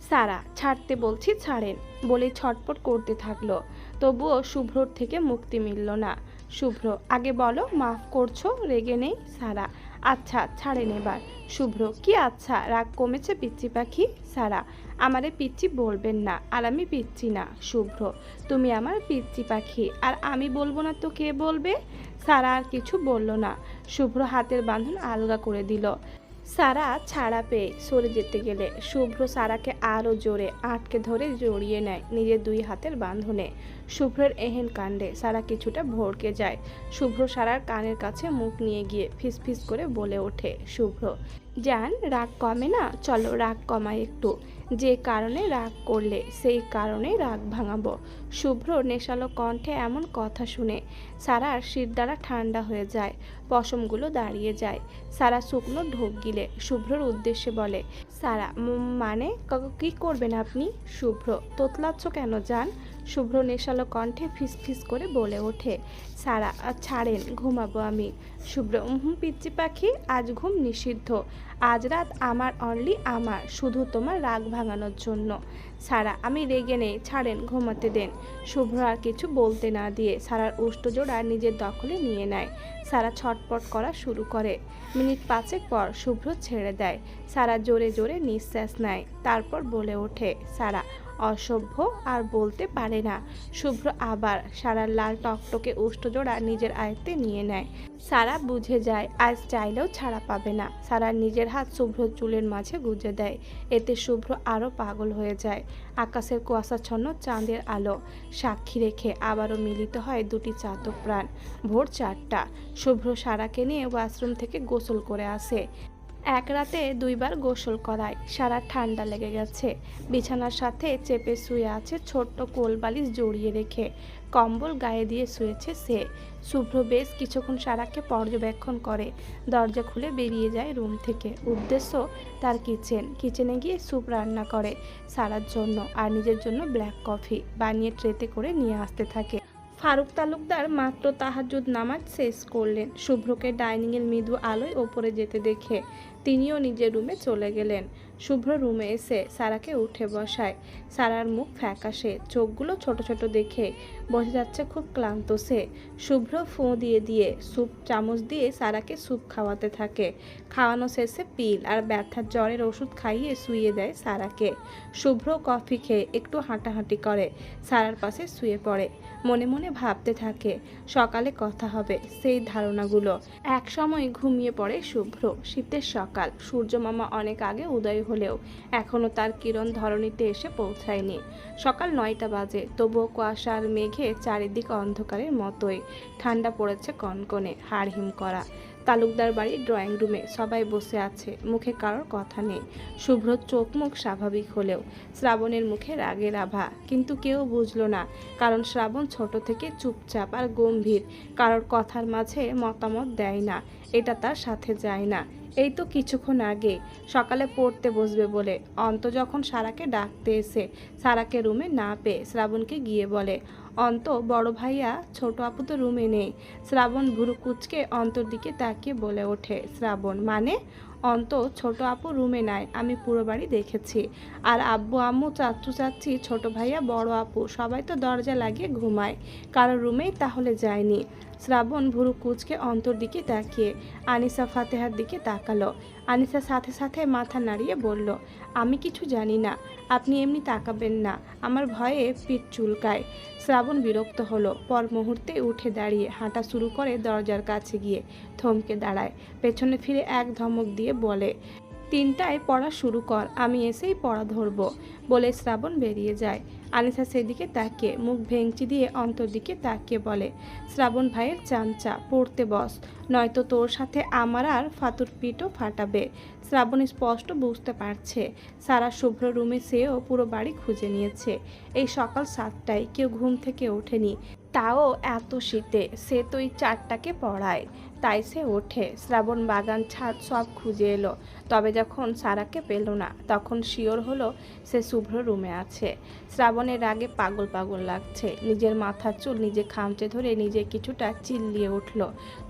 সারা, ছাড়তে বলছি ছাড়েন বলে ছটপট করতে থাকলো। তবুও শুভ্রর থেকে মুক্তি মিলল না। শুভ্র, আগে বলো মাফ করছো, রেগে নেই। সারা, আচ্ছা ছাড়েন এবার। শুভ্র, কি আচ্ছা, রাগ কমেছে পিচ্চি পাখি? সারা, আমারে পিচ্চি বলবেন না, আর আমি পিচ্চি না। শুভ্র, তুমি আমার পিচ্চি পাখি, আর আমি বলবো না তো কে বলবে? সারা আর কিছু বলল না। শুভ্র হাতের বাঁধন আলগা করে দিল। সারা ছাড়া পেয়ে সরে যেতে গেলে শুভ্র সারাকে আরও জোরে আটকে ধরে জড়িয়ে নেয় নিজের দুই হাতের বাঁধনে। শুভ্রের এহেন কাণ্ডে সারা কিছুটা ভড়কে যায়। শুভ্র সারার কানের কাছে মুখ নিয়ে গিয়ে ফিসফিস করে বলে ওঠে। শুভ্র, জান, রাগ কমে না, চলো রাগ কমাই একটু। যে কারণে রাগ করলে সেই কারণে রাগ ভাঙাবো। শুভ্র নেশালো কণ্ঠে এমন কথা শুনে সারার শিরদাঁড়া ঠান্ডা হয়ে যায়, পশমগুলো দাঁড়িয়ে যায়। সারা শুকনো ঢোক গিলে শুভ্রর উদ্দেশ্যে বলে, সারা, মানে কি করবেন আপনি? শুভ্র, তোতলাচ্ছ কেন জান? শুভ্র নেশালো কণ্ঠে ফিসফিস করে বলে ওঠে, সারা ছাড়েন, ঘুমাবো আমি। শুভ্র, পিচ্চি পাখি, আজ ঘুম নিষিদ্ধ। আজ রাত আমার, অনলি আমার, শুধু তোমার রাগ ভাঙানোর জন্য। সারা, আমি রেগে নেই, ছাড়েন, ঘুমাতে দেন। শুভ্র আর কিছু বলতে না দিয়ে সারার উষ্টজোড়া নিজের দখলে নিয়ে নেয়। সারা ছটপট করা শুরু করে। মিনিট পাঁচেক পর শুভ্র ছেড়ে দেয়। সারা জোরে জোরে নিঃশ্বাস নেয়, তারপর বলে ওঠে, সারা অসভ্য, আর বলতে পারে না। শুভ্র আবার সারার লাল টকটকে উষ্টজোড়া নিজের আয়ত্তে নিয়ে নেয়। সারা বুঝে যায় আজ চাইলেও ছাড়া পাবে না। সারা নিজের হাত শুভ্র চুলের মাঝে গুজে দেয়। এতে শুভ্র আরও পাগল হয়ে যায়। আকাশের কুয়াশাচ্ছন্ন চাঁদের আলো সাক্ষী রেখে আবারও মিলিত হয় দুটি চাতক প্রাণ। ভোর 4টা। শুভ্র সারাকে নিয়ে ওয়াশরুম থেকে গোসল করে আসে। এক রাতে দুইবার গোসল করায় সারা ঠান্ডা লেগে গেছে। বিছানার সাথে চেপে শুয়ে আছে, ছোট্ট কোল বালিশ জড়িয়ে রেখে কম্বল গায়ে দিয়ে শুয়েছে সে। শুভ্র বেশ কিছুক্ষণ সারাকে পর্যবেক্ষণ করে, দরজা খুলে বেরিয়ে যায় রুম থেকে। উদ্দেশ্য তার কিচেনে গিয়ে স্যুপ রান্না করে সারার জন্য, আর নিজের জন্য ব্ল্যাক কফি বানিয়ে ট্রেতে করে নিয়ে আসতে থাকে। ফারুক তালুকদার মাত্র তাহাজ্জুদ নামাজ শেষ করলেন। শুভ্রকে ডাইনিংয়ের মৃদু আলোয় ওপরে যেতে দেখে তিনিও নিজের রুমে চলে গেলেন। শুভ্র রুমে এসে সারাকে উঠে বসায়। সারার মুখ ফ্যাকাশে, চোখগুলো ছোট ছোট দেখে বোঝা যাচ্ছে খুব ক্লান্ত সে। শুভ্র ফোঁ দিয়ে দিয়ে স্যুপ চামচ দিয়ে সারাকে স্যুপ খাওয়াতে থাকে। খাওয়ানো শেষে পিল আর ব্যথার জ্বরের ওষুধ খাইয়ে শুইয়ে দেয় সারাকে। শুভ্র কফি খেয়ে একটু হাঁটাহাঁটি করে সারার পাশে শুয়ে পড়ে। মনে মনে ভাবতে থাকে সকালে কথা হবে সেই ধারণাগুলো। এক সময় ঘুমিয়ে পড়ে শুভ্র। শীতের সকাল, সূর্য মামা অনেক আগে উদয় হলেও এখনও তার কিরণ ধরণীতে এসে পৌঁছায়নি। সকাল 9টা বাজে, তবুও কুয়াশা আর মেঘে চারিদিক অন্ধকারের মতোই। ঠান্ডা পড়েছে কনকনে, হাড় হিম করা। তালুকদার বাড়ির ড্রয়িং রুমে সবাই বসে আছে, মুখে কারোর কথা নেই। শুভ্রর চোখ মুখ স্বাভাবিক হলেও শ্রাবণের মুখে রাগের আভা, কিন্তু কেউ বুঝল না, কারণ শ্রাবণ ছোট থেকে চুপচাপ আর গম্ভীর, কারোর কথার মাঝে মতামত দেয় না, এটা তার সাথে যায় না। এই তো কিছুক্ষণ আগে সকালে পড়তে বসবে বলে অন্ত যখন সারাকে ডাকতে এসে সারাকে রুমে না পেয়ে শ্রাবণকে গিয়ে বলে, অন্ত, বড় ভাইয়া ছোট আপু তো রুমে নেই। শ্রাবণ ভুরু কুচকে অন্তর দিকে তাকিয়ে বলে ওঠে, শ্রাবণ, মানে? অন্ত, ছোট আপু রুমে নাই, আমি পুরো বাড়ি দেখেছি। আর আব্বু আম্মু চাচ্চু চাচ্চি ছোট ভাইয়া বড় আপু সবাই তো দরজা লাগিয়ে ঘুমায়, কারোর রুমেই তাহলে যায়নি। শ্রাবণ ভুরু কুচকে অন্তর দিকে তাকিয়ে আনিসা ফাতেহার দিকে তাকালো। আনিসা সাথে সাথে মাথা নাড়িয়ে বলল, আমি কিছু জানি না, আপনি এমনি তাকাবেন না, আমার ভয়ে পিঠ চুলকায়। শ্রাবণ বিরক্ত হলো, পর মুহূর্তে উঠে দাঁড়িয়ে হাঁটা শুরু করে দরজার কাছে গিয়ে থমকে দাঁড়ায়। পেছনে ফিরে এক ধমক দিয়ে বলে, 3টায় পড়া শুরু কর, আমি এসেই পড়া ধরবো বলে শ্রাবণ বেরিয়ে যায়। আনিসা সেদিকে তাকিয়ে মুখ ভেঙচি দিয়ে অন্তর দিকে তাকিয়ে বলে, শ্রাবণ ভাইয়ের চামচা, পড়তে বস, নয়তো তোর সাথে আমার আর ফাতুর পিঠও ফাটাবে। শ্রাবণ স্পষ্ট বুঝতে পারছে সারা শুভ্র রুমে সেও পুরো বাড়ি খুঁজে নিয়েছে। এই সকাল 7টায় কেউ ঘুম থেকে ওঠেনি, তাও এত শীতে সে তো এই চারটাকে পড়ায়। তাই সে ওঠে। শ্রাবণ বাগান ছাদ সব খুঁজে এলো, তবে যখন সারাকে পেল না তখন শিওর হলো সে শুভ্র রুমে আছে। শ্রাবণের রাগে পাগল পাগল লাগছে। নিজের মাথার চুল নিজে খামচে ধরে নিজে কিছুটা চিল্লিয়ে উঠল,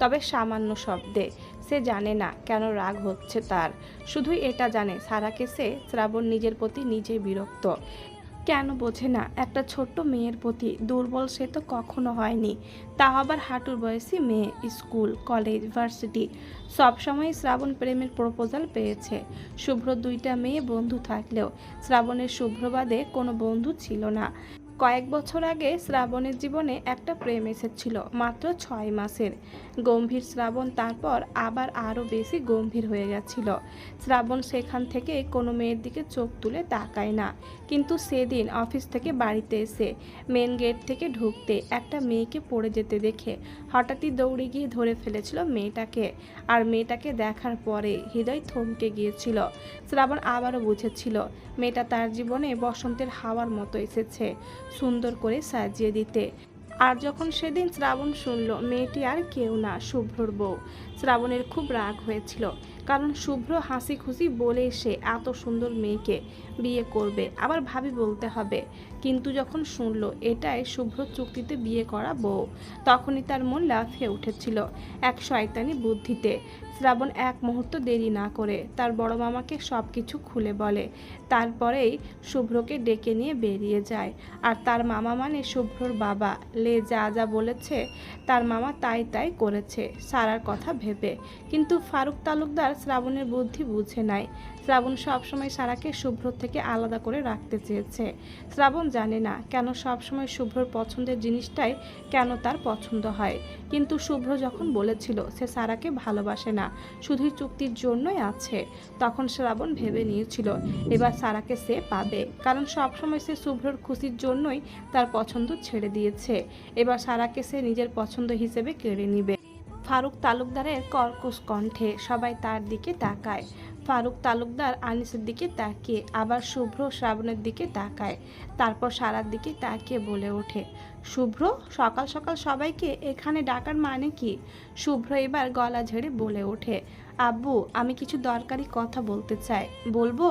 তবে সামান্য শব্দে। সে জানে না কেন রাগ হচ্ছে তার, শুধুই এটা জানে সারাকে সে শ্রাবণ নিজের প্রতি নিজে বিরক্ত। কেন বোঝে না একটা ছোট্ট মেয়ের প্রতি দুর্বল সে তো কখনো হয়নি, তাও আবার হাঁটুর বয়সী মেয়ে। স্কুল, কলেজ, ভার্সিটি সবসময় শ্রাবণ প্রেমের প্রপোজাল পেয়েছে। শুভ্র দুইটা মেয়ে বন্ধু থাকলেও শ্রাবণের শুভ্রবাদে কোনো বন্ধু ছিল না। কয়েক বছর আগে শ্রাবণের জীবনে একটা প্রেম এসেছিল, মাত্র 6 মাসের। গম্ভীর শ্রাবণ তারপর আবার আরও বেশি গম্ভীর হয়ে গেছিল। শ্রাবণ সেখান থেকে কোনো মেয়ের দিকে চোখ তুলে তাকায় না, কিন্তু সেদিন অফিস থেকে বাড়িতে এসে মেন গেট থেকে ঢুকতে একটা মেয়েকে পড়ে যেতে দেখে হঠাৎই দৌড়ে গিয়ে ধরে ফেলেছিল মেয়েটাকে। আর মেয়েটাকে দেখার পরে হৃদয় থমকে গিয়েছিল। শ্রাবণ আবারও বুঝেছিল মেয়েটা তার জীবনে বসন্তের হাওয়ার মতো এসেছে, সুন্দর করে সাজিয়ে দিতে। আর যখন সেদিন শ্রাবণ শুনল মেয়েটি আর কেউ না, শুভ্রর বউ, শ্রাবণের খুব রাগ হয়েছিল। কারণ শুভ্র হাসি খুশি বলে সে এত সুন্দর মেয়েকে বিয়ে করবে, আবার ভাবি বলতে হবে। কিন্তু যখন শুনল এটাই শুভ্র চুক্তিতে বিয়ে করা বউ, তখনই তার মন লাফিয়ে উঠেছিল এক শয়তানি বুদ্ধিতে। শ্রাবণ এক মুহূর্ত দেরি না করে তার বড় মামাকে সব কিছু খুলে বলে। তারপরেই শুভ্রকে ডেকে নিয়ে বেরিয়ে যায়। আর তার মামা মানে শুভ্রর বাবা। যা যা বলেছে তার মামা তাই তাই করেছে সারার কথা ভেবে। কিন্তু ফারুক তালুকদার শ্রাবণের বুদ্ধি বুঝে নাই। শ্রাবণ সবসময় সারাকে শুভ্র থেকে আলাদা করে রাখতে চেয়েছে। শ্রাবণ জানে না কেন সবসময় শুভ্রর পছন্দের জিনিসটাই কেন তার পছন্দ হয়। কিন্তু শুভ্র যখন বলেছিল সে সারাকে ভালোবাসে না, শুধুই চুক্তির জন্যই আছে, তখন শ্রাবণ ভেবে নিয়েছিল এবার সারাকে সে পাবে। কারণ সবসময় সে শুভ্রর খুশির জন্যই তার পছন্দ ছেড়ে দিয়েছে। এবার সারাকে সে নিজের পছন্দ হিসেবে কেড়ে নিবে। ফারুক তালুকদারের কর্কশ কণ্ঠে সবাই তার দিকে তাকায়। ফারুক তালুকদার আনিসের দিকে তাকিয়ে আবার শুভ্র শ্রাবণের দিকে তাকায়। তারপর সারার দিকে তাকিয়ে বলে ওঠে, শুভ্র, সকাল সকাল সবাইকে এখানে ডাকার মানে কি? শুভ্র এবার গলা ঝেড়ে বলে ওঠে, আব্বু, আমি কিছু দরকারি কথা বলতে চাই। বলবো?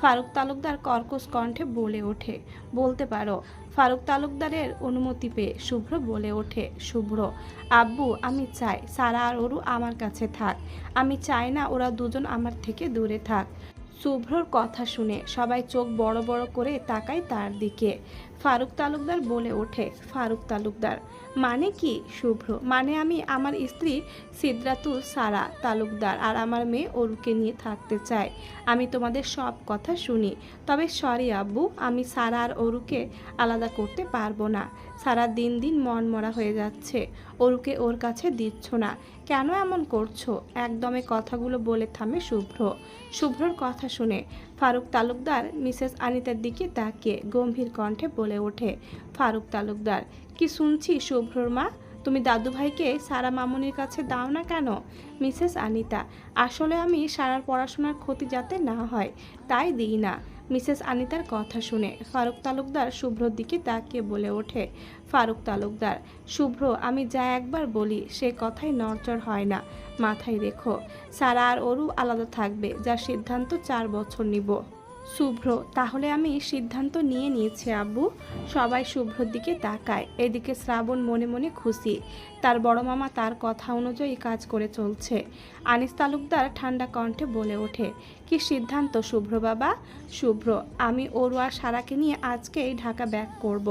ফারুক তালুকদার কর্কশ কণ্ঠে বলে ওঠে, বলতে পারো। ফারুক তালুকদারের অনুমতি পেয়ে শুভ্র বলে ওঠে, শুভ্র, আব্বু, আমি চাই সারা আর অরু আমার কাছে থাক। আমি চাই না ওরা দুজন আমার থেকে দূরে থাক। শুভ্রর কথা শুনে সবাই চোখ বড় বড় করে তাকায় তার দিকে। ফারুক তালুকদার বলে ওঠে, ফারুক তালুকদার মানে কি? শুভ্র, মানে আমি আমার স্ত্রী সিদ্রাতুল সারা তালুকদার আর আমার মেয়ে অরুকে নিয়ে থাকতে চাই। আমি তোমাদের সব কথা শুনি, তবে সরি আব্বু, আমি সারা আর অরুকে আলাদা করতে পারবো না। সারা দিন দিন মন মরা হয়ে যাচ্ছে, অরুকে ওর কাছে দিচ্ছ না, কেন এমন করছো? একদমে কথাগুলো বলে থামে শুভ্র। শুভ্রর কথা শুনে ফারুক তালুকদার মিসেস আনিতার দিকে তাকিয়ে গম্ভীর কণ্ঠে বলে ওঠে, ফারুক তালুকদার, কি শুনছি শুভ্রর মা? তুমি দাদুভাইকে সারা মামুনির কাছে দাও না কেন? মিসেস আনিতা, আসলে আমি সারার পড়াশোনার ক্ষতি যাতে না হয় তাই দিই না। মিসেস আনিতার কথা শুনে ফারুক তালুকদার শুভ্রর দিকে তাকিয়ে বলে ওঠে, ফারুক তালুকদার, শুভ্র, আমি যা একবার বলি সে কথাই নড়চড় হয় না, মাথায় রেখো। সারা আর অরু আলাদা থাকবে, যার সিদ্ধান্ত 4 বছর নিব। শুভ্র, তাহলে আমি সিদ্ধান্ত নিয়ে নিয়েছি আব্বু। সবাই শুভ্রর দিকে তাকায়। এদিকে শ্রাবণ মনে মনে খুশি, তার বড় মামা তার কথা অনুযায়ী কাজ করে চলছে। আনিস তালুকদার ঠান্ডা কণ্ঠে বলে ওঠে, কি সিদ্ধান্ত শুভ্র বাবা? শুভ্র, আমি অরু আর সারাকে নিয়ে আজকেই ঢাকা ব্যাক করব।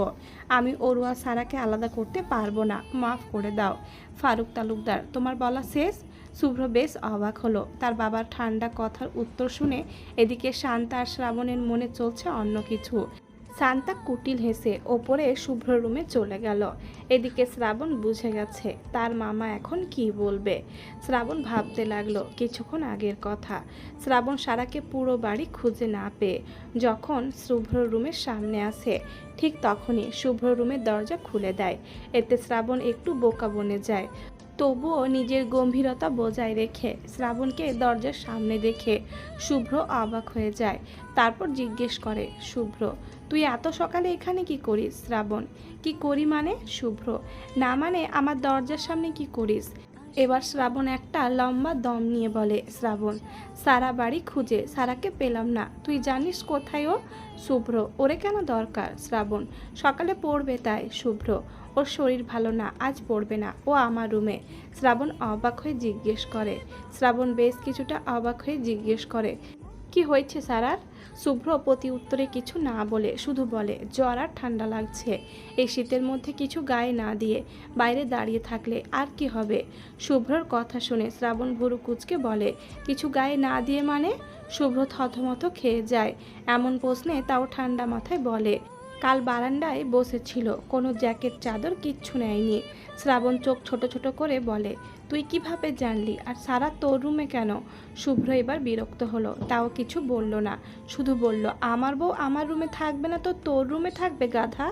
আমি অরু আর সারাকে আলাদা করতে পারবো না, মাফ করে দাও। ফারুক তালুকদার, তোমার বলা শেষ? শুভ্র বেশ অবাক হলো তার বাবার ঠান্ডা কথার উত্তর শুনে। এদিকে শান্তা আর শ্রাবণের মনে চলছে অন্য কিছু। শান্তা কুটিল হেসে ওপরে শুভ্র রুমে চলে গেল। এদিকে শ্রাবণ বুঝে গেছে তার মামা এখন কি বলবে। শ্রাবণ ভাবতে লাগলো কিছুক্ষণ আগের কথা। শ্রাবণ সারাকে পুরো বাড়ি খুঁজে না পেয়ে যখন শুভ্র রুমের সামনে আসে, ঠিক তখনই শুভ্র রুমের দরজা খুলে দেয়। এতে শ্রাবণ একটু বোকা বনে যায়। তবুও নিজের গম্ভীরতা বজায় রেখে শ্রাবণকে দরজার সামনে দেখে শুভ্র অবাক হয়ে যায়। তারপর জিজ্ঞেস করে, শুভ্র, তুই এত সকালে এখানে কি করিস? শ্রাবণ, কি করি মানে? শুভ্র, না মানে আমার দরজার সামনে কি করিস? এবার শ্রাবণ একটা লম্বা দম নিয়ে বলে, শ্রাবণ, সারা বাড়ি খুঁজে সারাকে পেলাম না, তুই জানিস কোথায় ও? শুভ্র, ওরে কেন দরকার? শ্রাবণ, সকালে পড়বে তাই। শুভ্র, ওর শরীর ভালো না, আজ পড়বে না, ও আমার রুমে। শ্রাবণ অবাক হয়ে জিজ্ঞেস করে, শ্রাবণ বেশ কিছুটা অবাক হয়ে জিজ্ঞেস করে, কি হয়েছে সারার? শুভ্র প্রতি উত্তরে কিছু না বলে শুধু বলে, জ্বর আর ঠান্ডা লাগছে। এই শীতের মধ্যে কিছু গায়ে না দিয়ে বাইরে দাঁড়িয়ে থাকলে আর কি হবে? শুভ্রর কথা শুনে শ্রাবণ ভুরু কুঁচকে বলে, কিছু গায়ে না দিয়ে মানে? শুভ্র থতমত খেয়ে যায় এমন প্রশ্নে, তাও ঠান্ডা মাথায় বলে, কাল বারান্দায় বসেছিল, কোনো জ্যাকেট চাদর কিচ্ছু নেয়নি। শ্রাবণ চোখ ছোট ছোট করে বলে, তুই কিভাবে জানলি? আর সারা তোর রুমে কেন? শুভ্র এবার বিরক্ত হলো, তাও কিছু বলল না, শুধু বলল, আমার বউ আমার রুমে থাকবে না তো তোর রুমে থাকবে গাধা?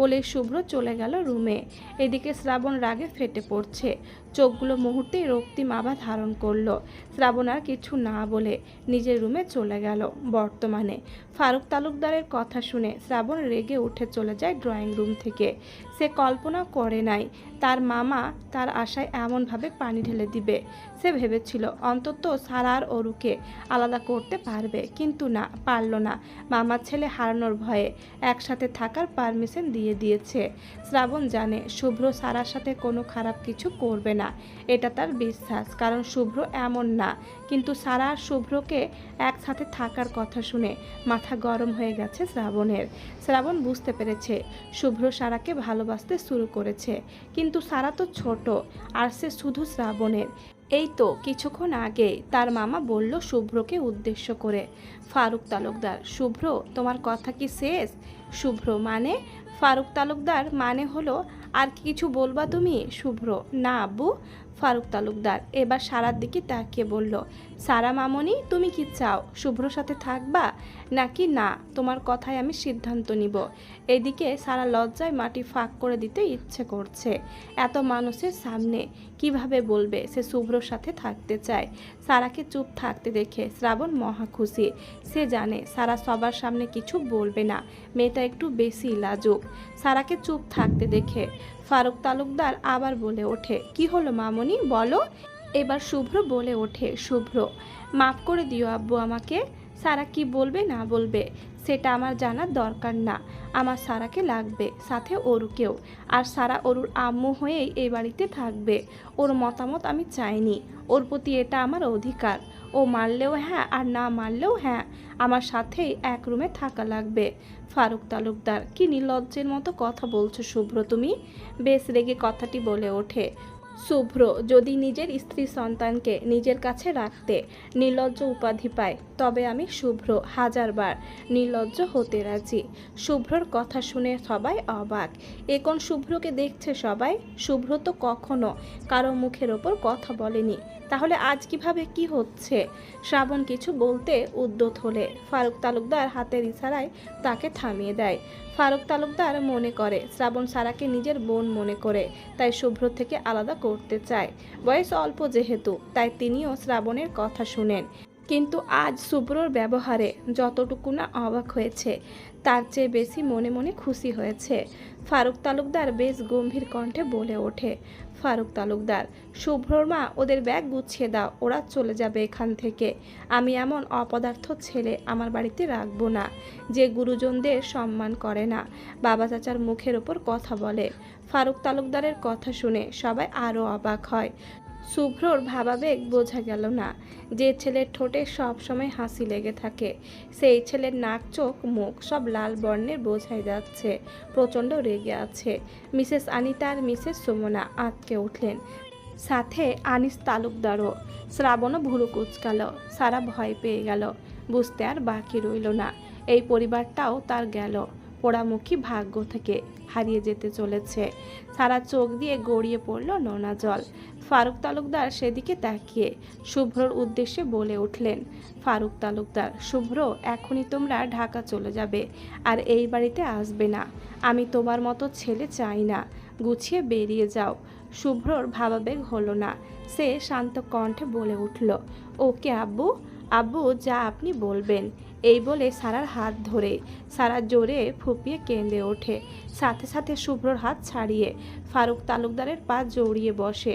বলে শুভ্র চলে গেল রুমে। এদিকে শ্রাবণ রাগে ফেটে পড়ছে, চোখগুলো মুহূর্তেই রক্তিম আভা ধারণ করলো। শ্রাবণ আর কিছু না বলে নিজের রুমে চলে গেল। বর্তমানে ফারুক তালুকদারের কথা শুনে শ্রাবণ রেগে উঠে চলে যায় ড্রয়িং রুম থেকে। সে কল্পনা করে নাই তার মামা তার আশায় এমনভাবে পানি ঢেলে দিবে। সে ভেবেছিল অন্তত সারা আর অরুকে আলাদা করতে পারবে, কিন্তু না, পারল না। মামার ছেলে হারানোর ভয়ে একসাথে থাকার পারমিশন দিয়ে দিয়েছে। শ্রাবণ জানে শুভ্র সারার সাথে কোনো খারাপ কিছু করবে না, এটা তার বিশ্বাস, কারণ শুভ্র এমন না। কিন্তু সারা আর শুভ্রকে একসাথে থাকার কথা শুনে মাথা গরম হয়ে গেছে শ্রাবণের। শ্রাবণ বুঝতে পেরেছে শুভ্র সারাকে ভালোবাসতে শুরু করেছে, কিন্তু সারা তো ছোট, আর সে শুধু শ্রাবণের। এই তো কিছুক্ষণ আগে তার মামা বলল শুভ্রকে উদ্দেশ্য করে, ফারুক তালুকদার, শুভ্র তোমার কথা কি শেষ? শুভ্র, মানে? ফারুক তালুকদার মানে হলো, আর কি কিছু বলবা তুমি? শুভ্র, না আব্বু। ফারুক তালুকদার এবার সারার দিকে তাকিয়ে বলল, সারা মামনি, তুমি কি চাও? শুভ্রর সাথে থাকবা নাকি না? তোমার কথায় আমি সিদ্ধান্ত নিব। এদিকে সারা লজ্জায় মাটি ফাঁক করে দিতে ইচ্ছে করছে। এত মানুষের সামনে কিভাবে বলবে সে শুভ্রর সাথে থাকতে চায়? সারাকে চুপ থাকতে দেখে শ্রাবণ মহা খুশি। সে জানে সারা সবার সামনে কিছু বলবে না, মেয়েটা একটু বেশি লাজুক। সারাকে চুপ থাকতে দেখে ফারুক তালুকদার আবার বলে ওঠে, কি হলো মামনি, বলো। এবার শুভ্র বলে ওঠে, শুভ্র, মাফ করে দিও আব্বু আমাকে। সারা কি বলবে না বলবে সেটা আমার জানার দরকার না, আমার সারাকে লাগবে, সাথে অরুকেও। আর সারা অরুর আম্মু হয়েই এই বাড়িতে থাকবে। ওর মতামত আমি চাইনি, ওর প্রতি এটা আমার অধিকার। ও মারলেও হ্যাঁ, আর না মারলেও হ্যাঁ, আমার সাথেই এক রুমে থাকা লাগবে। ফারুক তালুকদার, কি নির্লজ্জের মতো কথা বলছো শুভ্র তুমি? বেশ রেগে কথাটি বলে ওঠে শুভ্র। যদি নিজের স্ত্রী সন্তানকে নিজের কাছে রাখতে নির্লজ্জ উপাধি পায়, তবে আমি শুভ্র হাজারবার নির্লজ্জ হতে রাজি। শুভ্রর কথা শুনে সবাই অবাক। এ কোন শুভ্রকে দেখছে সবাই? শুভ্র তো কখনো কারো মুখের ওপর কথা বলেনি, তাহলে আজ কিভাবে কি হচ্ছে? শ্রাবণ কিছু বলতে উদ্যত হলে ফারুক তালুকদার হাতের ইশারায় তাকে থামিয়ে দেয়। ফারুক তালুকদার মনে করে শ্রাবণ সারাকে নিজের বোন মনে করে, তাই শুভ্র থেকে আলাদা করতে চায়। বয়স অল্প যেহেতু, তাই তিনিও শ্রাবণের কথা শুনেন। কিন্তু আজ শুভ্রর ব্যবহারে যতটুকু না অবাক হয়েছে, তার চেয়ে বেশি মনে মনে খুশি হয়েছে। ফারুক তালুকদার বেশ গম্ভীর কণ্ঠে বলে ওঠে, ফারুক তালুকদার, শুভ্রর মা, ওদের ব্যাগ গুছিয়ে দাও, ওরা চলে যাবে এখান থেকে। আমি এমন অপদার্থ ছেলে আমার বাড়িতে রাখবো না, যে গুরুজনদের সম্মান করে না, বাবা চাচার মুখের ওপর কথা বলে। ফারুক তালুকদারের কথা শুনে সবাই আরও অবাক হয়। শুভ্রর ভাবাবেগ বোঝা গেল না। যে ছেলের ঠোঁটে সব সময় হাসি লেগে থাকে, সেই ছেলের নাক, চোখ, মুখ সব লাল বর্ণের বোঝাই যাচ্ছে প্রচণ্ড রেগে আছে। মিসেস আনিতা আর মিসেস সুমনা আঁতকে উঠলেন, সাথে আনিস তালুকদারও। শ্রাবণও ভুরু কুঁচকাল। সারা ভয় পেয়ে গেল। বুঝতে আর বাকি রইল না, এই পরিবারটাও তার গেল পোড়ামুখী ভাগ্য থেকে হারিয়ে যেতে চলেছে। সারা চোখ দিয়ে গড়িয়ে পড়ল নোনা জল। ফারুক তালুকদার সেদিকে তাকিয়ে শুভ্রর উদ্দেশ্যে বলে উঠলেন, ফারুক তালুকদার, শুভ্র, এখনই তোমরা ঢাকা চলে যাবে, আর এই বাড়িতে আসবে না। আমি তোমার মতো ছেলে চাই না, গুছিয়ে বেরিয়ে যাও। শুভ্রর ভাবাবেগ হলো না। সে শান্ত কণ্ঠে বলে উঠল, ওকে আব্বু, আব্বু যা আপনি বলবেন। এই বলে সারার হাত ধরে সারা জোরে ফুপিয়ে কেঁদে ওঠে। সাথে সাথে শুভ্রর হাত ছাড়িয়ে ফারুক তালুকদারের পা জড়িয়ে বসে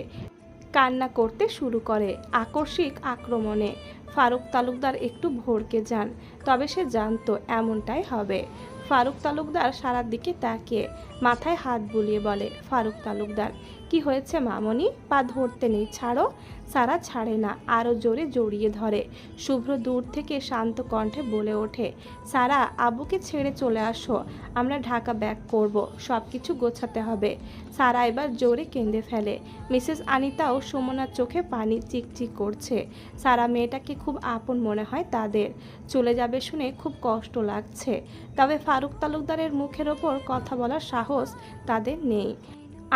কান্না করতে শুরু করে আকস্মিক আক্রমণে। ফারুক তালুকদার একটু ভড়কে যান, তবে সে জানতো এমনটাই হবে। ফারুক তালুকদার সারার দিকে তাকিয়ে মাথায় হাত বুলিয়ে বলে, ফারুক তালুকদার কি হয়েছে মামনি? পা ধরতে নেই, ছাড়ো। সারা ছাড়ে না, আরও জোরে জড়িয়ে ধরে। শুভ্র দূর থেকে শান্ত কণ্ঠে বলে ওঠে, সারা আব্বুকে ছেড়ে চলে আসো, আমরা ঢাকা ব্যাক করব, সব কিছু গোছাতে হবে। সারা এবার জোরে কেঁদে ফেলে। মিসেস আনিতাও সুমনার চোখে পানি চিকচিক করছে। সারা মেয়েটাকে খুব আপন মনে হয় তাদের। চলে যাবে শুনে খুব কষ্ট লাগছে, তবে ফারুক তালুকদারের মুখের ওপর কথা বলার সাহস তাদের নেই।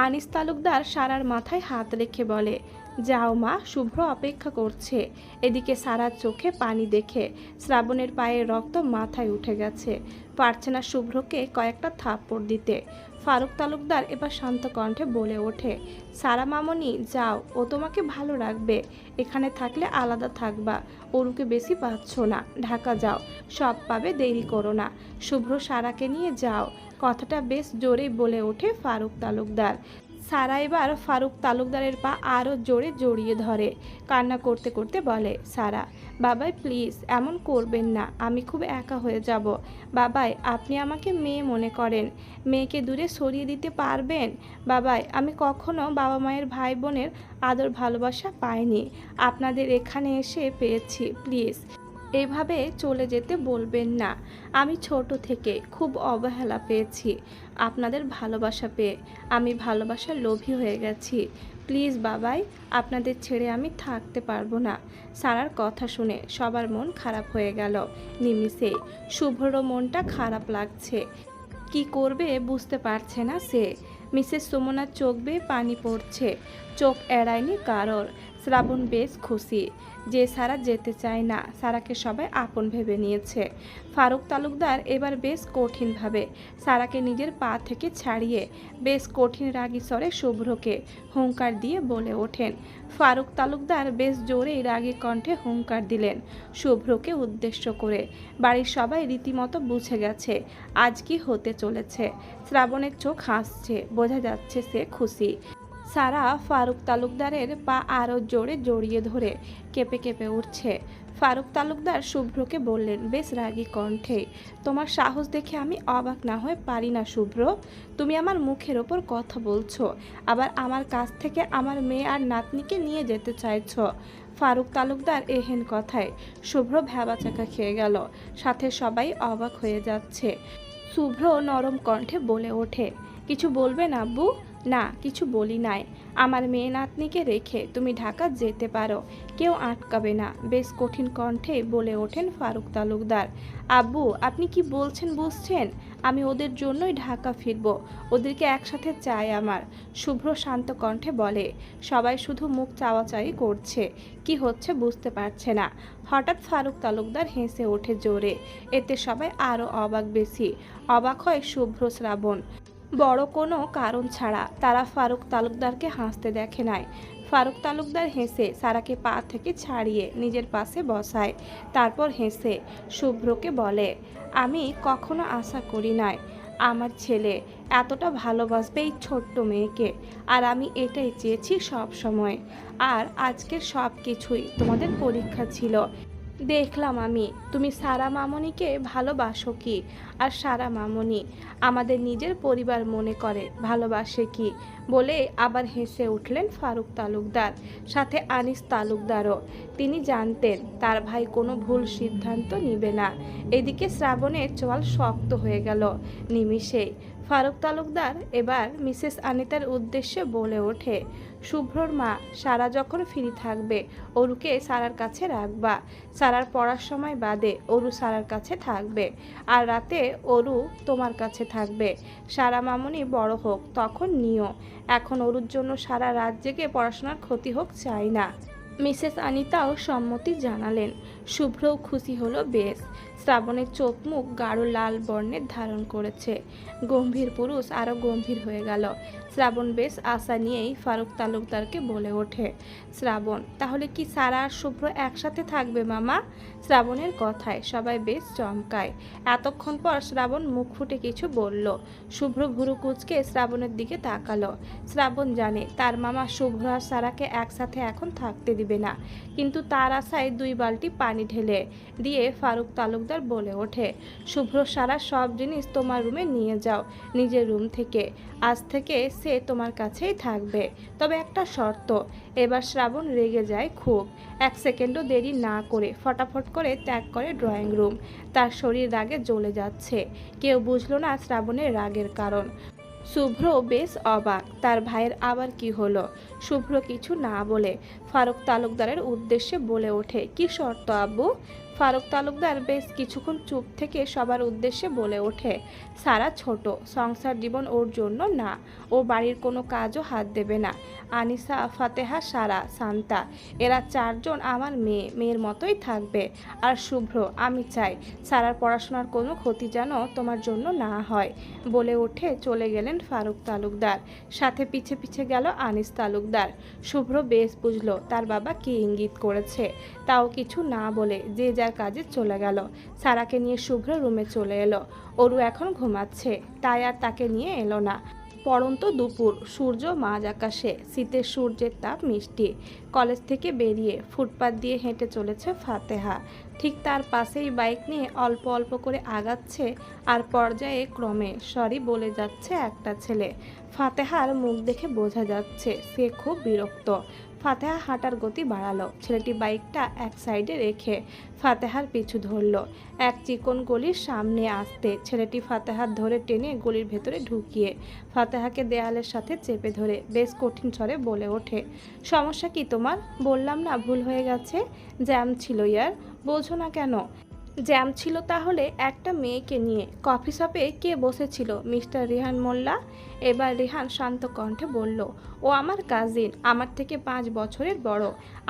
আনিস তালুকদার সারার মাথায় হাত রেখে বলে, যাও মা, শুভ্র অপেক্ষা করছে। এদিকে সারার চোখে পানি দেখে শ্রাবণের পায়ের রক্ত মাথায় উঠে গেছে, পারছে না শুভ্রকে কয়েকটা থাপ্পড় দিতে। ফারুক তালুকদার এবার শান্ত কণ্ঠে বলে ওঠে, সারা মামনি যাও, ও তোমাকে ভালো রাখবে। এখানে থাকলে আলাদা থাকবা, ওরুকে বেশি পাচ্ছ না, ঢাকা যাও, সব পাবে, দেরি করো না। শুভ্র সারাকে নিয়ে যাও। কথাটা বেশ জোরেই বলে ওঠে ফারুক তালুকদার। সারা এবার ফারুক তালুকদারের পা আরও জোরে জড়িয়ে ধরে, কান্না করতে করতে বলে, সারা বাবাই প্লিজ এমন করবেন না, আমি খুব একা হয়ে যাব। বাবাই আপনি আমাকে মেয়ে মনে করেন, মেয়েকে দূরে সরিয়ে দিতে পারবেন? বাবাই আমি কখনো বাবা মায়ের ভাই বোনের আদর ভালোবাসা পাইনি, আপনাদের এখানে এসে পেয়েছি, প্লিজ এভাবে চলে যেতে বলবেন না। আমি ছোট থেকে খুব অবহেলা পেয়েছি, আপনাদের ভালোবাসা পেয়ে আমি ভালোবাসার লোভী হয়ে গেছি। প্লিজ বাবাই, আপনাদের ছেড়ে আমি থাকতে পারবো না। সারার কথা শুনে সবার মন খারাপ হয়ে গেল নিমিষেই। শুভ্রর মনটা খারাপ লাগছে, কি করবে বুঝতে পারছে না সে। মিসেস সুমনার চোখ বেয়ে পানি পড়ছে, চোখ এড়ায়নি কারোর। শ্রাবণ বেশ খুশি যে সারা যেতে চায় না, সারাকে সবাই আপন ভেবে নিয়েছে। ফারুক তালুকদার এবার বেশ কঠিনভাবে সারাকে নিজের পা থেকে ছাড়িয়ে বেশ কঠিন রাগী স্বরে শুভ্রকে হুঙ্কার দিয়ে বলে ওঠেন। ফারুক তালুকদার বেশ জোরেই রাগী কণ্ঠে হুঙ্কার দিলেন শুভ্রকে উদ্দেশ্য করে। বাড়ির সবাই রীতিমতো বুঝে গেছে আজ কি হতে চলেছে। শ্রাবণের চোখ হাসছে, বোঝা যাচ্ছে সে খুশি। সারা ফারুক তালুকদারের পা আরও জোরে জড়িয়ে ধরে কেঁপে কেঁপে উঠছে। ফারুক তালুকদার শুভ্রকে বললেন বেশ রাগী কণ্ঠে, তোমার সাহস দেখে আমি অবাক না হয়ে পারি না শুভ্র। তুমি আমার মুখের ওপর কথা বলছো, আবার আমার কাছ থেকে আমার মেয়ে আর নাতনিকে নিয়ে যেতে চাইছ। ফারুক তালুকদার এহেন কথায় শুভ্র ভ্যাবাচাকা খেয়ে গেল, সাথে সবাই অবাক হয়ে যাচ্ছে। শুভ্র নরম কণ্ঠে বলে ওঠে, কিছু বলবেন আব্বু? না কিছু বলি নাই, আমার মেয়ে নাতনিকে রেখে তুমি ঢাকা যেতে পারো, কেউ আটকাবে না, বেশ কঠিন কণ্ঠে বলে ওঠেন ফারুক তালুকদার। আব্বু আপনি কি বলছেন বুঝছেন? আমি ওদের জন্যই ঢাকা ফিরব, ওদেরকে একসাথে চাই আমার। শুভ্র শান্ত কণ্ঠে বলে। সবাই শুধু মুখ চাওয়াচাই করছে, কি হচ্ছে বুঝতে পারছে না। হঠাৎ ফারুক তালুকদার হেসে ওঠে জোরে, এতে সবাই আরও অবাক, বেশি অবাক হয় শুভ্র শ্রাবণ। বড় কোনো কারণ ছাড়া তারা ফারুক তালুকদারকে হাসতে দেখে নাই। ফারুক তালুকদার হেসে সারাকে পা থেকে ছাড়িয়ে নিজের পাশে বসায়, তারপর হেসে শুভ্রকে বলে, আমি কখনো আশা করি নাই আমার ছেলে এতটা ভালোবাসবে এই ছোট্ট মেয়েকে, আর আমি এটাই চেয়েছি সব সময়। আর আজকের সব কিছুই তোমাদের পরীক্ষা ছিল, দেখলাম আমি তুমি সারা মামনিকে ভালোবাসো কি, আর সারা মামনি আমাদের নিজের পরিবার মনে করে ভালোবাসে কি। বলে আবার হেসে উঠলেন ফারুক তালুকদার, সাথে আনিস তালুকদারও। তিনি জানতেন তার ভাই কোনো ভুল সিদ্ধান্ত নিবে না। এদিকে শ্রাবণের চোয়াল শক্ত হয়ে গেল নিমিষেই। ফারুক তালুকদার এবার মিসেস আনিতার উদ্দেশ্যে বলে ওঠে, শুভ্রর মা সারা যখন ফ্রি থাকবে অরুকে সারার কাছে রাখবা, সারার পড়ার সময় বাদে অরু সারার কাছে থাকবে, আর রাতে অরু তোমার কাছে থাকবে। সারা মামনি বড় হোক তখন নিও, এখন অরুর জন্য সারা রাত জেগে পড়াশোনার ক্ষতি হোক চাই না। মিসেস আনিতাও সম্মতি জানালেন। শুভ্রও খুশি হলো বেশ। শ্রাবণের চোখ মুখ গাঢ় লাল বর্ণের ধারণ করেছে। গম্ভীর পুরুষ আরও গম্ভীর হয়ে গেল। শ্রাবণ বেশ আশা নিয়েই ফারুক তালুকদারকে বলে ওঠে, শ্রাবণ, তাহলে কি সারা আর শুভ্র একসাথে থাকবে মামা? শ্রাবণের কথায় সবাই বেশ চমকায়। এতক্ষণ পর শ্রাবণ মুখ ফুটে কিছু বলল। শুভ্র ভুরু কুঁচকে শ্রাবণের দিকে তাকালো। শ্রাবণ জানে তার মামা শুভ্র আর সারাকে একসাথে এখন থাকতে দিবে না, কিন্তু তার আশায় 2 বালতি পানি ঢেলে দিয়ে ফারুক তালুকদার বলে ওঠে, শুভ্র সারা সব জিনিস তোমার রুমে নিয়ে যাও, নিজের রুম থেকে। আজ থেকে সে তোমার কাছেই থাকবে, তবে একটা শর্ত। এবার শ্রাবণ রেগে যায় খুব। 1 সেকেন্ডও দেরি না করে ফটাফট করে ত্যাগ করে ড্রয়িং রুম। তার শরীর রাগে জ্বলে যাচ্ছে। কেউ বুঝলো না শ্রাবণের রাগের কারণ। শুভ্র বেশ অবাক, তার ভাইয়ের আবার কি হলো। শুভ্র কিছু না বলে ফারুক তালুকদারের উদ্দেশ্যে বলে ওঠে, কি শর্ত আব্বু? ফারুক তালুকদার বেশ কিছুক্ষণ চুপ থেকে সবার উদ্দেশ্যে বলে ওঠে, সারা ছোট, সংসার জীবন ওর জন্য না, ও বাড়ির কোনো কাজও হাত দেবে না। আনিসা, ফাতেহা, সারা, শান্তা, এরা 4 জন আমার মেয়ের মতোই থাকবে। আর শুভ্র, আমি চাই সারার পড়াশোনার কোনো ক্ষতি যেন তোমার জন্য না হয়। বলে উঠে চলে গেলেন ফারুক তালুকদার। সাথে পিছে পিছে গেল আনিস তালুকদার। শুভ্র বেশ বুঝলো তার বাবা কী ইঙ্গিত করেছে, তাও কিছু না বলে যে যার কাজে চলে গেল। সারাকে নিয়ে শুভ্র রুমে চলে এলো। অরু এখন ঘুমাচ্ছে, তাই আর তাকে নিয়ে এলো না। পড়ন্ত দুপুর, সূর্য মাঝ আকাশে, শীতের সূর্যের তাপ মিষ্টি। কলেজ থেকে বেরিয়ে ফুটপাত দিয়ে হেঁটে চলেছে ফাতেহা। ঠিক তার পাশেই বাইক নিয়ে অল্প অল্প করে আগাচ্ছে, আর পর্যায়ে ক্রমে সরি বলে যাচ্ছে একটা ছেলে। ফাতেহার মুখ দেখে বোঝা যাচ্ছে সে খুব বিরক্ত। ফাতেহা হাঁটার গতি বাড়ালো। ছেলেটি বাইকটা এক সাইডে রেখে ফাতেহার পিছু ধরল। এক চিকন গলির সামনে আসতে ছেলেটি ফাতেহার ধরে টেনে গলির ভেতরে ঢুকিয়ে ফাতেহাকে দেয়ালের সাথে চেপে ধরে বেশ কঠিন স্বরে বলে ওঠে, সমস্যা কি তোমার? বললাম না ভুল হয়ে গেছে, জ্যাম ছিল ইয়ার, বোঝো না কেন? জ্যাম ছিল তাহলে একটা মেয়েকে নিয়ে কফি শপে কে বসেছিল? মিস্টার রেহান মোল্লা। এবার রেহান শান্ত কণ্ঠে বলল, ও আমার কাজিন, আমার থেকে 5 বছরের বড়,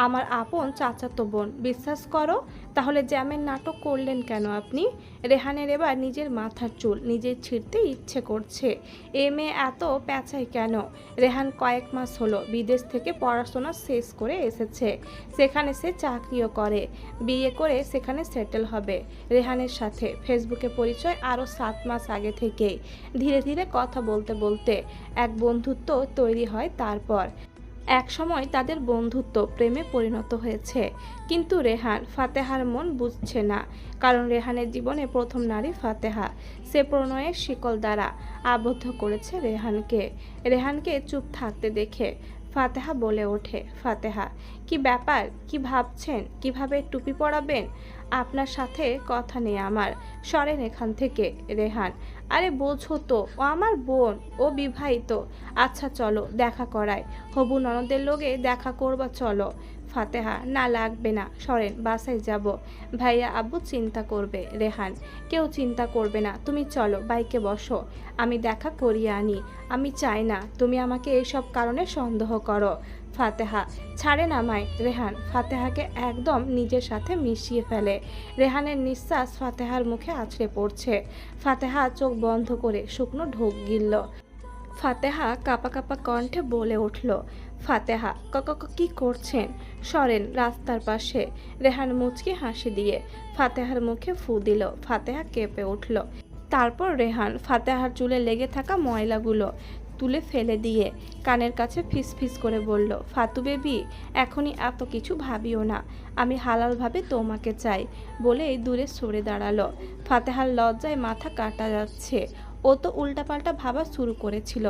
আমার আপন চাচাতো বোন। বিশ্বাস করো। তাহলে জ্যামের নাটক করলেন কেন আপনি? রেহানের এবার নিজের মাথার চুল নিজের ছিঁড়তে ইচ্ছে করছে। এ মেয়ে এত প্যাঁচায় কেন? রেহান কয়েক মাস হলো বিদেশ থেকে পড়াশোনা শেষ করে এসেছে। সেখানে সে চাকরিও করে, বিয়ে করে সেখানে সেটেল হবে রেহানের সাথে। ফেসবুকে পরিচয় আরও 7 মাস আগে থেকেই। ধীরে ধীরে কথা বলতে বলতে এক বন্ধুত্ব তৈরি হয়। তারপর এক সময় তাদের বন্ধুত্ব প্রেমে পরিণত হয়েছে। কিন্তু রেহান ফাতেহার মন বুঝছে না, কারণ রেহানের জীবনে প্রথম নারী ফাতেহা। সে প্রণয়ের শিকল দ্বারা আবদ্ধ করেছে রেহানকে। রেহানকে চুপ থাকতে দেখে ফাতেহা বলে ওঠে, ফাতেহা, কি ব্যাপার? কি ভাবছেন? কিভাবে টুপি পরাবেন? আপনার সাথে কথা নেই আমার, সরেন এখান থেকে। রেহান, আরে বোঝো তো, ও আমার বোন, ও বিবাহিত। আচ্ছা চলো দেখা করায়, হবু ননদের লোকে দেখা করবা চলো। ফাতেহা, না লাগবে না, সরেন, বাসায় যাব। ভাইয়া আব্বু চিন্তা করবে। রেহান, কেউ চিন্তা করবে না, তুমি চলো, বাইকে বসো, আমি দেখা করিয়ে আনি। আমি চাই না তুমি আমাকে এইসব কারণে সন্দেহ করো। ফাতেহা, ছাড়েন আমায়। রেহান ফাতেহাকে একদম নিজের সাথে মিশিয়ে ফেলে। রেহানের নিঃশ্বাস ফাতেহার মুখে আছড়ে পড়ছে। ফাতেহা চোখ বন্ধ করে শুকনো ঢোক গিলল। ফাতেহা কাঁপা কাঁপা কণ্ঠে বলে উঠল, ফাতেহা, কি করছেন? সরেন রাস্তার পাশে। রেহান মুচকি হাসি দিয়ে ফাতেহার মুখে ফু দিল। ফাতেহা কেঁপে উঠল। তারপর রেহান ফাতেহার চুলে লেগে থাকা ময়লাগুলো তুলে ফেলে দিয়ে কানের কাছে ফিস ফিস করে বলল, ফাতু বেবি, এখনই এত কিছু ভাবিও না, আমি হালালভাবে তোমাকে চাই। বলেই দূরে সরে দাঁড়ালো। ফাতেহার লজ্জায় মাথা কাটা যাচ্ছে। ও তো উল্টাপাল্টা ভাবা শুরু করেছিল।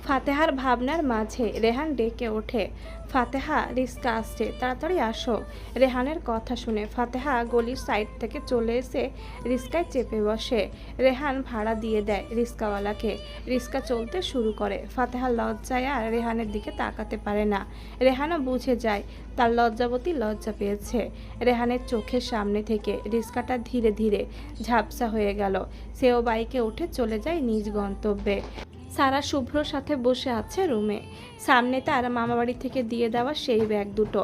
ফাতেহার ভাবনার মাঝে রেহান ডেকে ওঠে, ফাতেহা, রিস্কা আসছে, তাড়াতাড়ি আসো। রেহানের কথা শুনে ফাতেহা গলির সাইড থেকে চলে এসে রিস্কায় চেপে বসে। রেহান ভাড়া দিয়ে দেয় রিস্কাওয়ালাকে। রিস্কা চলতে শুরু করে। ফাতেহা লজ্জায় আর রেহানের দিকে তাকাতে পারে না। রেহানও বুঝে যায় তার লজ্জাবতী লজ্জা পেয়েছে। রেহানের চোখের সামনে থেকে রিস্কাটা ধীরে ধীরে ঝাপসা হয়ে গেল। সেও বাইকে উঠে চলে যায় নিজ গন্তব্যে। সারা শুভ্রর সাথে বসে আছে রুমে। সামনে তার মামাবাড়ি থেকে দিয়ে দেওয়া সেই ব্যাগ দুটো।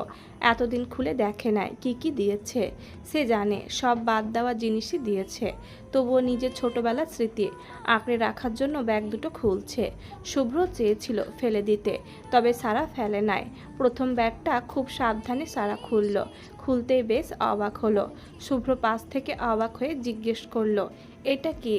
এতদিন খুলে দেখে নাই কি কি দিয়েছে। সে জানে সব বাদ দেওয়া জিনিসই দিয়েছে, তবুও নিজের ছোটবেলার স্মৃতি আঁকড়ে রাখার জন্য ব্যাগ দুটো খুলছে। শুভ্র চেয়েছিল ফেলে দিতে, তবে সারা ফেলে নাই। প্রথম ব্যাগটা খুব সাবধানে সারা খুলল। খুলতেই বেশ অবাক হলো। শুভ্র পাশ থেকে অবাক হয়ে জিজ্ঞেস করলো, এটা কি?